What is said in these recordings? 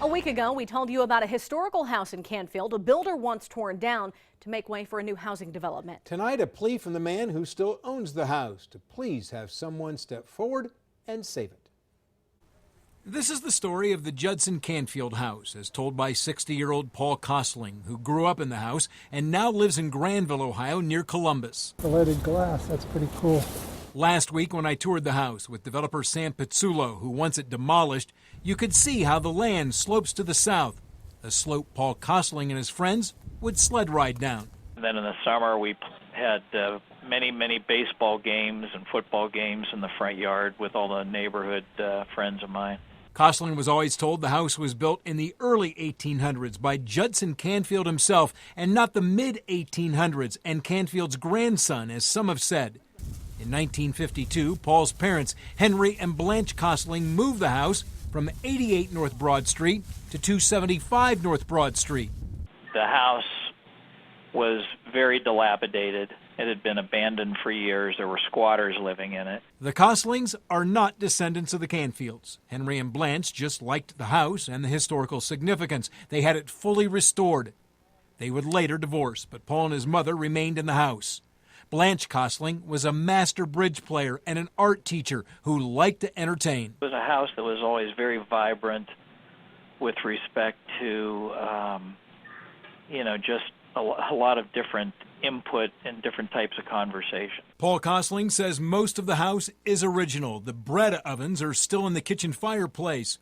A week ago, we told you about a historical house in Canfield a builder once torn down to make way for a new housing development. Tonight, a plea from the man who still owns the house to please have someone step forward and save it. This is the story of the Judson Canfield house, as told by 60-year-old Paul Kosling, who grew up in the house and now lives in Granville, Ohio, near Columbus. The leaded glass, that's pretty cool. Last week, when I toured the house with developer Sam Pizzulo, who wants it demolished, you could see how the land slopes to the south, a slope Paul Kosling and his friends would sled ride down. And then in the summer, we had many baseball games and football games in the front yard with all the neighborhood friends of mine. Kosling was always told the house was built in the early 1800s by Judson Canfield himself and not the mid-1800s and Canfield's grandson, as some have said. In 1952, Paul's parents, Henry and Blanche Kosling, moved the house from 88 North Broad Street to 275 North Broad Street. The house was very dilapidated. It had been abandoned for years. There were squatters living in it. The Koslings are not descendants of the Canfields. Henry and Blanche just liked the house and the historical significance. They had it fully restored. They would later divorce, but Paul and his mother remained in the house. Blanche Kosling was a master bridge player and an art teacher who liked to entertain. It was a house that was always very vibrant with respect to, just a lot of different input and different types of conversation. Paul Kosling says most of the house is original. The bread ovens are still in the kitchen fireplace.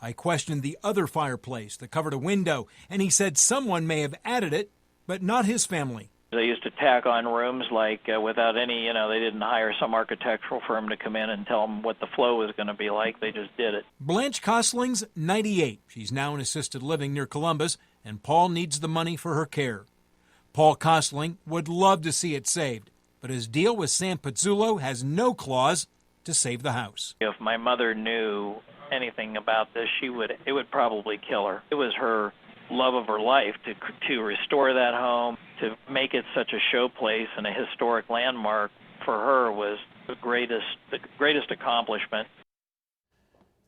I questioned the other fireplace that covered a window, and he said someone may have added it, but not his family. They used to tack on rooms without any, they didn't hire some architectural firm to come in and tell them what the flow was going to be like. They just did it. Blanche Kosling's 98. She's now in assisted living near Columbus, and Paul needs the money for her care. Paul Kosling would love to see it saved, but his deal with Sam Pizzulo has no clause to save the house. If my mother knew anything about this, it would probably kill her. It was her love of her life to restore that home, to make it such a showplace and a historic landmark. For her was the greatest accomplishment.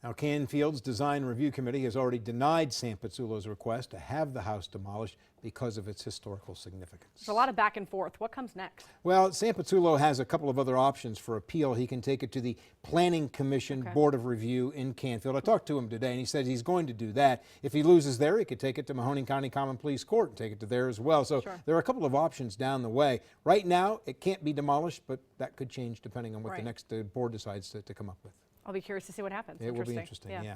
Now, Canfield's Design Review Committee has already denied Sam Pizzulo's request to have the house demolished because of its historical significance. There's a lot of back and forth. What comes next? Well, Sam Pizzulo has a couple of other options for appeal. He can take it to the Planning Commission Board of Review in Canfield. I talked to him today, and he said he's going to do that. If he loses there, he could take it to Mahoning County Common Pleas Court and take it to there as well. So there are a couple of options down the way. Right now, it can't be demolished, but that could change depending on what the next board decides to come up with. I'll be curious to see what happens. It will be interesting, yeah.